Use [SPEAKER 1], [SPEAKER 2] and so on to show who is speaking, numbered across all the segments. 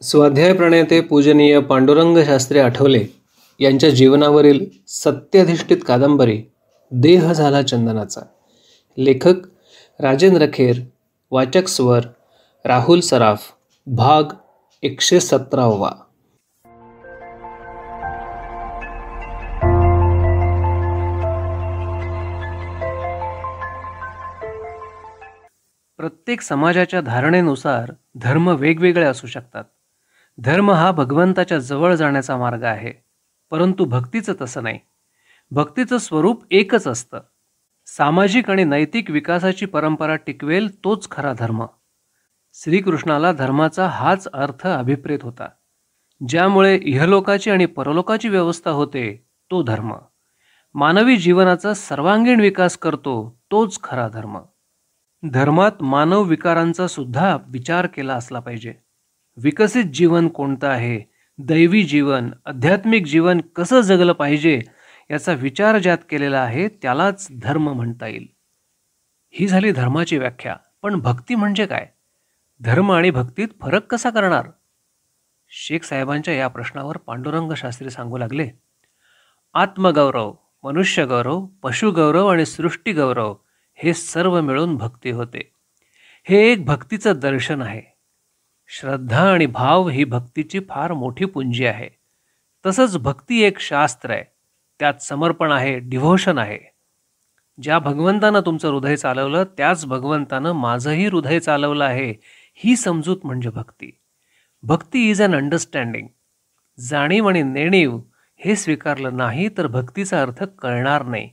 [SPEAKER 1] स्वाध्याय प्रणेते पूजनीय पांडुरंग शास्त्री आठवले यांच्या जीवनावरील सत्यधिष्ठित कादंबरी देह झाला चंदनाचा. लेखक राजेंद्र खेर. वाचक स्वर राहुल सराफ. भाग 117. प्रत्येक समाजाच्या धारणेनुसार धर्म वेगवेगळे असू शकतात. धर्म हा भगवंताच्या जवळ जाण्याचा मार्ग आहे, परंतु भक्तीचं तसं नाही. भक्तीचं स्वरूप एकच असतं. सामाजिक आणि नैतिक विकासाची परंपरा टिकवेल तोच खरा धर्म. श्रीकृष्णाला धर्माचा हाच अर्थ अभिप्रेत होता. ज्यामुळे इहलोकाची आणि परलोकाची व्यवस्था होते तो धर्म. मानवी जीवनाचा सर्वांगीण विकास करतो तोच खरा धर्म. धर्मात मानव विकारांचा सुद्धा विचार केला असला पाहिजे. विकसित जीवन कोणतं आहे, दैवी जीवन, आध्यात्मिक जीवन कसं जगलं पाहिजे याचा विचार ज्यात केलेला आहे त्यालाच धर्म म्हणता येईल. ही झाली धर्माची व्याख्या. पण भक्ती म्हणजे काय? धर्म आणि भक्तीत फरक कसा करणार? शेख साहेबांच्या या प्रश्नावर पांडुरंग शास्त्री सांगू लागले. आत्मगौरव, मनुष्यगौरव, पशुगौरव आणि सृष्टीगौरव हे सर्व मिळून भक्ती होते. हे एक भक्तीचं दर्शन आहे. श्रद्धा आणि भाव ही भक्तीची फार मोठी पुंजी आहे. तसंच भक्ती एक शास्त्र आहे. त्यात समर्पण आहे, डिव्होशन आहे. ज्या भगवंतानं तुमचं हृदय चालवलं त्याच भगवंतानं माझंही हृदय चालवलं आहे, ही समजूत म्हणजे भक्ती. भक्ती इज अन अंडरस्टँडिंग. जाणीव आणि नेणीव हे स्वीकारलं नाही तर भक्तीचा अर्थ कळणार नाही.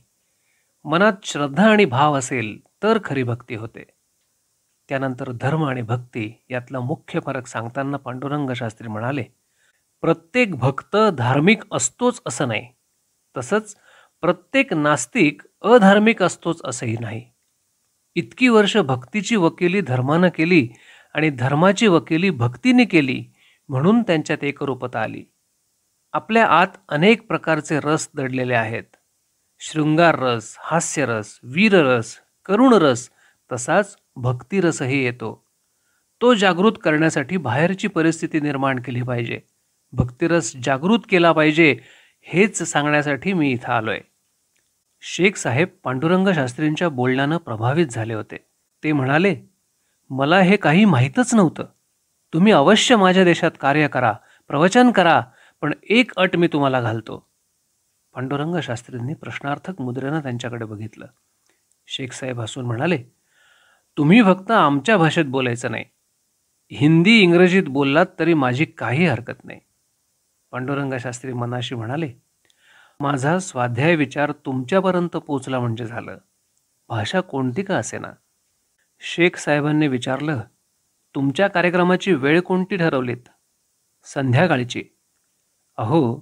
[SPEAKER 1] मनात श्रद्धा आणि भाव असेल तर खरी भक्ती होते. त्यानंतर धर्म आणि भक्ती यातला मुख्य फरक सांगताना पांडुरंग शास्त्री म्हणाले, प्रत्येक भक्त धार्मिक असतोच असं नाही. तसंच प्रत्येक नास्तिक अधार्मिक असतोच असंही नाही. इतकी वर्ष भक्तीची वकिली धर्मानं केली आणि धर्माची वकिली भक्तीने केली म्हणून त्यांच्यात एकरूपता आली. आपल्या आत अनेक प्रकारचे रस दडलेले आहेत. शृंगार रस, हास्यरस, वीररस, करुणरस, तसाच भक्तिरसही येतो. तो जागृत करण्यासाठी बाहेरची परिस्थिती निर्माण केली पाहिजे. भक्तिरस जागृत केला पाहिजे हेच सांगण्यासाठी मी इथं आलोय. शेख साहेब पांडुरंग शास्त्रींच्या बोलण्यानं प्रभावित झाले होते. ते म्हणाले, मला हे काही माहीतच नव्हतं. तुम्ही अवश्य माझ्या देशात कार्य करा, प्रवचन करा, पण एक अट मी तुम्हाला घालतो. पांडुरंग शास्त्रींनी प्रश्नार्थक मुद्रेनं त्यांच्याकडे बघितलं. शेख साहेब हसून म्हणाले, तुम्ही फक्त आमच्या भाषेत बोलायचं नाही. हिंदी इंग्रजीत बोललात तरी माझी काही हरकत नाही. पांडुरंग शास्त्री मनाशी म्हणाले, माझा स्वाध्याय विचार तुमच्यापर्यंत पोचला म्हणजे झालं. भाषा कोणती का असेना. शेख साहेबांनी विचारलं, तुमच्या कार्यक्रमाची वेळ कोणती ठरवलीत? संध्याकाळची. अहो,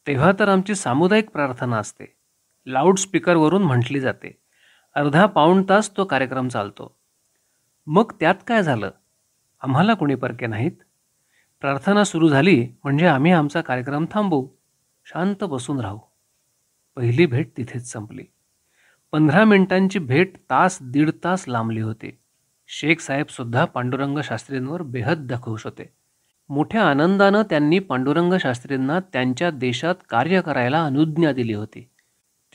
[SPEAKER 1] तेव्हा तर आमची सामुदायिक प्रार्थना असते. लाऊडस्पीकरवरून म्हटली जाते. अर्धा पाऊण तास तो कार्यक्रम चालतो. मग त्यात काय झालं? आम्हाला कोणी परके नाहीत. प्रार्थना सुरू झाली म्हणजे आम्ही आमचा कार्यक्रम थांबवू, शांत बसून राहू. पहिली भेट तिथेच संपली. 15 मिनिटांची भेट तास दीड तास लांबली होती. शेख साहेब सुद्धा पांडुरंग शास्त्रींवर बेहद खुश होते. मोठ्या आनंदानं त्यांनी पांडुरंग शास्त्रींना त्यांच्या देशात कार्य करायला अनुज्ञा दिली होती.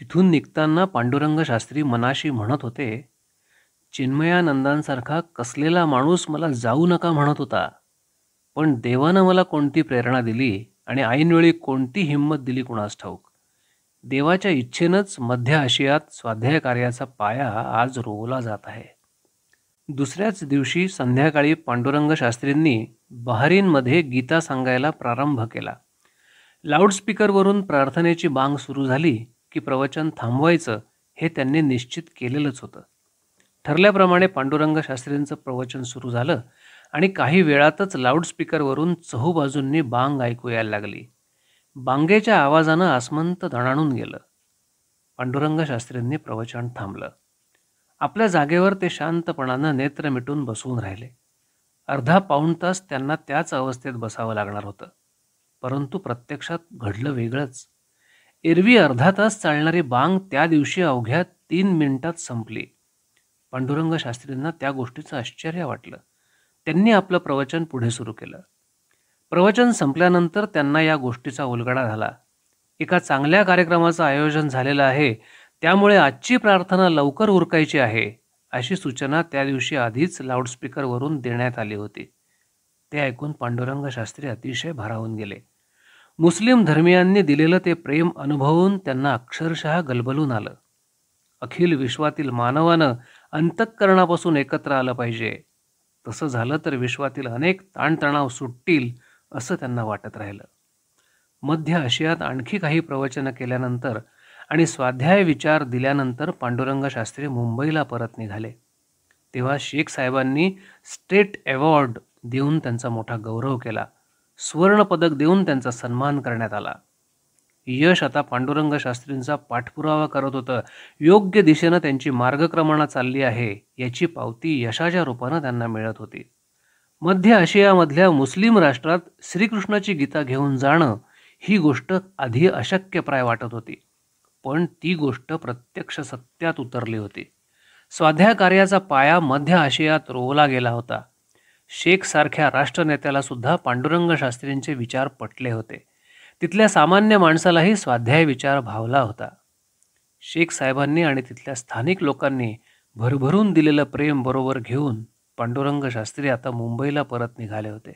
[SPEAKER 1] तिथून निघताना पांडुरंग शास्त्री मनाशी म्हणत होते, चिन्मयानंदांसारखा कसलेला माणूस मला जाऊ नका म्हणत होता, पण देवानं मला कोणती प्रेरणा दिली आणि ऐनवेळी कोणती हिंमत दिली कुणास ठाऊक. देवाच्या इच्छेनंच मध्य आशियात स्वाध्याय कार्याचा पाया आज रोवला जात आहे. दुसऱ्याच दिवशी संध्याकाळी पांडुरंग शास्त्रींनी बहरीनमध्ये गीता सांगायला प्रारंभ केला. लाऊडस्पीकरवरून प्रार्थनेची बांग सुरू झाली की प्रवचन थांबवायचं हे त्यांनी निश्चित केलेलंच होतं. ठरल्याप्रमाणे पांडुरंग शास्त्रींचं प्रवचन सुरू झालं आणि काही वेळातच लाऊडस्पीकरवरून चहूबाजूंनी बांग ऐकू यायला लागली. बांगेच्या आवाजानं आसमंत दणाणून गेलं. पांडुरंग शास्त्रींनी प्रवचन थांबलं. आपल्या जागेवर ते शांतपणानं नेत्र मिटून बसून राहिले. अर्धा पाऊण तास त्यांना त्याच अवस्थेत बसावं लागणार होतं. परंतु प्रत्यक्षात घडलं वेगळंच. एरवी अर्धा तास चालणारी बांग त्या दिवशी अवघ्या 3 मिनिटात संपली. पांडुरंग शास्त्रींना त्या गोष्टीचं आश्चर्य वाटलं. त्यांनी आपलं प्रवचन पुढे सुरू केलं. प्रवचन संपल्यानंतर त्यांना या गोष्टीचा उलगडा झाला. एका चांगल्या कार्यक्रमाचं आयोजन झालेलं आहे, त्यामुळे आजची प्रार्थना लवकर उरकायची आहे, अशी सूचना त्या दिवशी आधीच लाऊडस्पीकरवरून देण्यात आली होती. ते ऐकून पांडुरंग शास्त्री अतिशय भारावून गेले. मुस्लिम धर्मियांनी दिलेलं ते प्रेम अनुभवून त्यांना अक्षरशः गलबलून आलं. अखिल विश्वातील मानवानं अंतःकरणापासून एकत्र आलं पाहिजे. तसं झालं तर विश्वातील अनेक ताणतणाव सुटतील असं त्यांना वाटत राहिलं. मध्य आशियात आणखी काही प्रवचनं केल्यानंतर आणि स्वाध्याय विचार दिल्यानंतर पांडुरंग शास्त्री मुंबईला परत निघाले. तेव्हा शेख साहेबांनी स्टेट अवॉर्ड देऊन त्यांचा मोठा गौरव केला. सुवर्णपदक देऊन त्यांचा सन्मान करण्यात आला. यश आता पांडुरंग शास्त्रींचा पाठपुरावा करत होतं. योग्य दिशेनं त्यांची मार्गक्रमणा चालली आहे याची पावती यशाच्या रूपानं त्यांना मिळत होती. मध्य आशियामधल्या मुस्लिम राष्ट्रात श्रीकृष्णाची गीता घेऊन जाणं ही गोष्ट आधी अशक्यप्राय वाटत होती, पण ती गोष्ट प्रत्यक्ष सत्यात उतरली होती. स्वाध्याय कार्याचा पाया मध्य आशियात रोवला गेला होता. शेख सारख्या राष्ट्रनेत्याला सुद्धा पांडुरंग शास्त्रींचे विचार पटले होते. तिथल्या सामान्य माणसालाही स्वाध्याय विचार भावला होता. शेख साहेबांनी आणि तिथल्या स्थानिक लोकांनी भरभरून दिलेलं प्रेम बरोबर घेऊन पांडुरंग शास्त्री आता मुंबईला परत निघाले होते.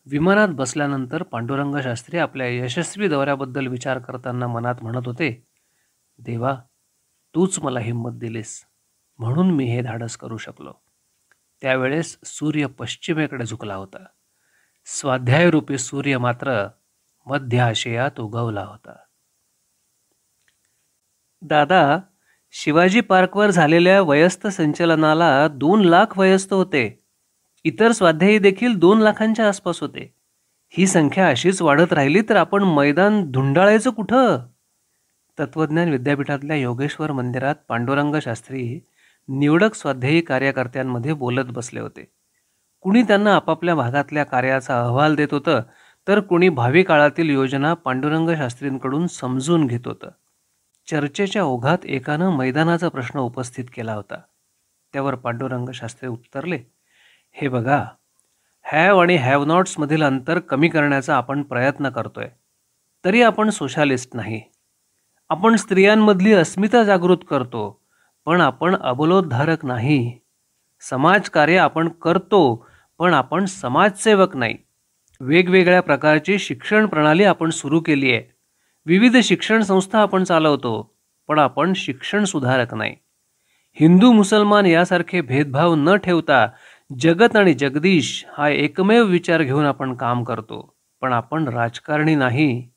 [SPEAKER 1] विमानात बसल्यानंतर पांडुरंग शास्त्री आपल्या यशस्वी दौऱ्याबद्दल विचार करताना मनात म्हणत होते, देवा, तूच मला हिंमत दिलीस म्हणून मी हे धाडस करू शकलो. त्यावेळेस सूर्य पश्चिमेकडे झुकला होता. स्वाध्यायरूपी सूर्य मात्र मध्य आशियात उगवला होता. दादा, शिवाजी पार्कवर झालेल्या वयस्क संचलनाला 2 लाख वयस्क होते. इतर स्वाध्यायी देखील 2 लाखांच्या आसपास होते. ही संख्या अशीच वाढत राहिली तर आपण मैदान धुंडाळायचं कुठं? तत्वज्ञान विद्यापीठातल्या योगेश्वर मंदिरात पांडुरंग शास्त्री निवडक स्वाध्यायी कार्यकर्त्यांमध्ये बोलत बसले होते. कुणी त्यांना आपापल्या भागातल्या कार्याचा अहवाल देत होतं, तर कुणी भावी काळातील योजना पांडुरंग शास्त्रींकडून समजून घेत होतं. चर्चेच्या ओघात एकानं मैदानाचा प्रश्न उपस्थित केला होता. त्यावर पांडुरंग शास्त्री उत्तरले, हे बघा, हॅव आणि हॅव नॉट्समधील अंतर कमी करण्याचा आपण प्रयत्न करतोय, तरी आपण सोशलिस्ट नाही. आपण स्त्रियांमधली अस्मिता जागृत करतो, पण आपण अबलोद्धारक नाही. समाजकार्य आपण करतो, पण आपण समाजसेवक नाही. वेगवेगळ्या प्रकारची शिक्षण प्रणाली आपण सुरू केली आहे. विविध शिक्षण संस्था आपण चालवतो, पण आपण शिक्षण सुधारक नाही. हिंदू मुसलमान यासारखे भेदभाव न ठेवता जगत आणि जगदीश हा एकमेव विचार घेऊन आपण काम करतो, पण आपण राजकारणी नाही.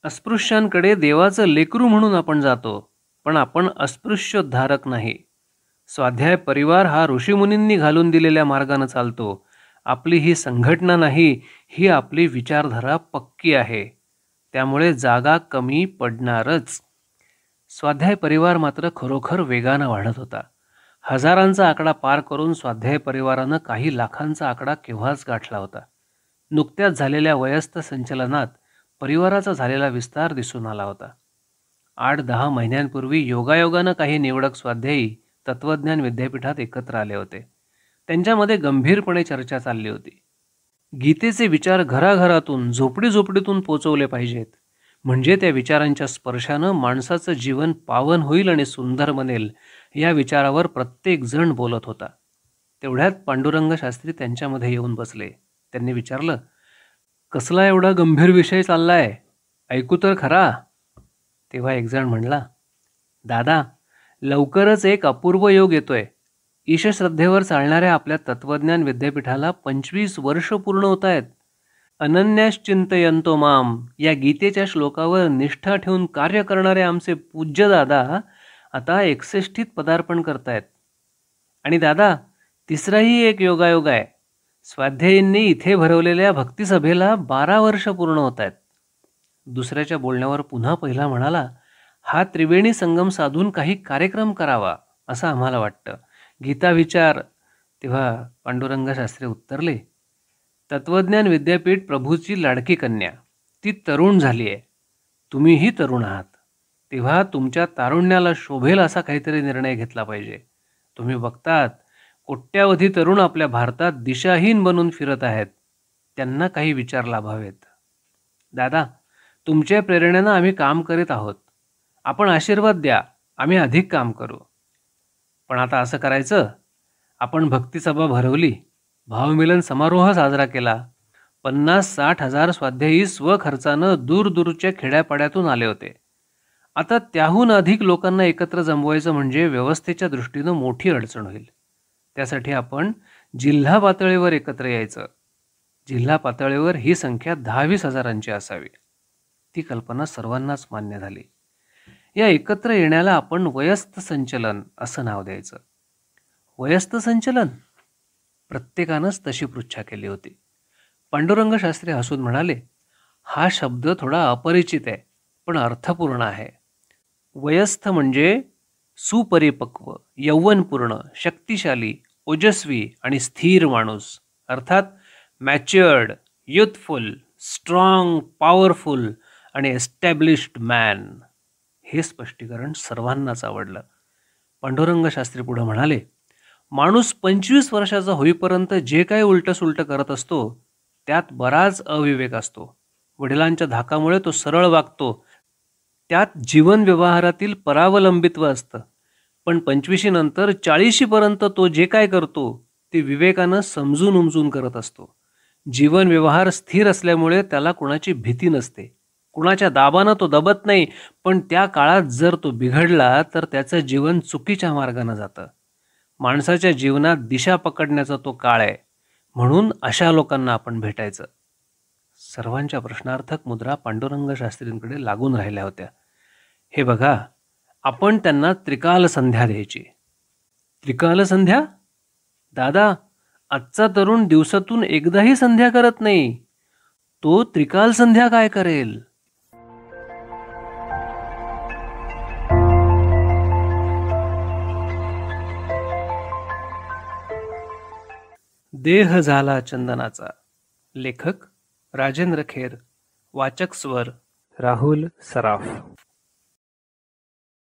[SPEAKER 1] अस्पृश्यांकडे देवाचं लेकरू म्हणून आपण जातो, पण आपण अस्पृश्योद्धारक नाही. स्वाध्याय परिवार हा ऋषीमुनींनी घालून दिलेल्या मार्गाने चालतो. आपली ही संघटना नाही, ही आपली विचारधारा पक्की आहे. त्यामुळे जागा कमी पडणारच. स्वाध्याय परिवार मात्र खरोखर वेगानं वाढत होता. हजारांचा आकडा पार करून स्वाध्याय परिवारानं काही लाखांचा आकडा केव्हाच गाठला होता. नुकत्याच झालेल्या वयस्क संचलनात परिवाराचा झालेला विस्तार दिसून आला होता. 8-10 महिन्यांपूर्वी योगायोगानं काही निवडक स्वाध्यायी तत्वज्ञान विद्यापीठात एकत्र आले होते. त्यांच्यामध्ये गंभीरपणे चर्चा चालली होती. गीतेचे विचार घराघरातून, झोपडीझोपडीतून पोचवले पाहिजेत, म्हणजे त्या विचारांच्या स्पर्शानं माणसाचं जीवन पावन होईल आणि सुंदर बनेल. या विचारावर प्रत्येक जण बोलत होता. तेवढ्यात पांडुरंग शास्त्री त्यांच्यामध्ये येऊन बसले. त्यांनी विचारलं, कसला एवढा गंभीर विषय चाललाय? ऐकू तर खरा. तेव्हा एक जण म्हणला, दादा, लवकरच एक अपूर्व योग येतोय. ईशश्रद्धेवर चालणाऱ्या आपल्या तत्वज्ञान विद्यापीठाला 25 वर्ष पूर्ण होत आहेत. अनन्याश्चिंतयन्तो माम या गीतेच्या श्लोकावर निष्ठा ठेवून कार्य करणारे आमचे पूज्य दादा आता 61th पदार्पण करतायत. आणि दादा, तिसराही एक योगायोग आहे. स्वाध्यायींनी इथे भरवलेल्या भक्तिसभेला 12 वर्ष पूर्ण होत आहेत. दुसऱ्याच्या बोलण्यावर पुन्हा पहिला म्हणाला, हा त्रिवेणी संगम साधून काही कार्यक्रम करावा असं आम्हाला वाटतं. गीता विचार. तेव्हा पांडुरंग शास्त्री उत्तरले, तत्वज्ञान विद्यापीठ प्रभूची लाडकी कन्या. ती तरुण झाली आहे. तुम्हीही तरुण आहात. तेव्हा तुमच्या तारुण्याला शोभेल असा काहीतरी निर्णय घेतला पाहिजे. तुम्ही बघतात, कोट्यावधी तरुण आपल्या भारतात दिशाहीन बनून फिरत आहेत. त्यांना काही विचार लाभावेत. दादा, तुमच्या प्रेरणेनं आम्ही काम करीत आहोत. आपण आशीर्वाद द्या, आम्ही अधिक काम करू. पण आता असं करायचं? आपण भक्तिसभा भरवली, भावमिलन समारोह साजरा केला. 50-60 हजार स्वाध्यायी स्वखर्चानं दूरदूरच्या खेड्यापाड्यातून आले होते. आता त्याहून अधिक लोकांना एकत्र जमवायचं म्हणजे व्यवस्थेच्या दृष्टीनं मोठी अडचण होईल. त्यासाठी आपण जिल्हा पातळीवर एकत्र यायचं. जिल्हा पातळीवर ही संख्या 10-20 हजारांची असावी. ती कल्पना सर्वांनाच मान्य झाली. या एकत्र येण्याला आपण वयस्थ संचलन असं नाव द्यायचं. वयस्थ संचलन? प्रत्येकानंच तशी पृच्छा केली होती. पांडुरंग शास्त्री हसून म्हणाले, हा शब्द थोडा अपरिचित आहे, पण अर्थपूर्ण आहे. वयस्थ म्हणजे सुपरिपक्व, यौवनपूर्ण, शक्तिशाली, ओजस्वी आणि स्थिर माणूस, अर्थात मॅच्युअर्ड, युथफुल, स्ट्रॉंग, पॉवरफुल आणि एस्टॅब्लिश्ड मॅन. हे स्पष्टीकरण सर्वांनाच आवडलं. पांडुरंग शास्त्री पुढे म्हणाले, माणूस 25 वर्षाचा होईपर्यंत जे काही उलटसुलट करत असतो त्यात बराच अविवेक असतो. वडिलांच्या धाकामुळे तो सरळ वागतो, त्यात जीवन व्यवहारातील परावलंबित्व असतं. पण 25 नंतर 40 पर्यंत तो जे काय करतो ते विवेकानं समजून उमजून करत असतो. जीवन व्यवहार स्थिर असल्यामुळे त्याला कुणाची भीती नसते, कुणाच्या दाबानं तो दबत नाही. पण त्या काळात जर तो बिघडला तर त्याचं जीवन चुकीच्या मार्गानं जातं. माणसाच्या जीवनात दिशा पकडण्याचा तो काळ आहे. म्हणून अशा लोकांना आपण भेटायचं. सर्वांच्या प्रश्नार्थक मुद्रा पांडुरंग शास्त्रींकडे लागून राहिल्या होत्या. हे बघा, आपण त्यांना त्रिकाल संध्या द्यायची. त्रिकाल संध्या? दादा, आजचा तरुण दिवसातून एकदाही संध्या करत नाही. तो त्रिकाल संध्या काय करेल? देह झाला चंदनाचा. लेखक राजेंद्र खेर. वाचक स्वर राहुल सराफ.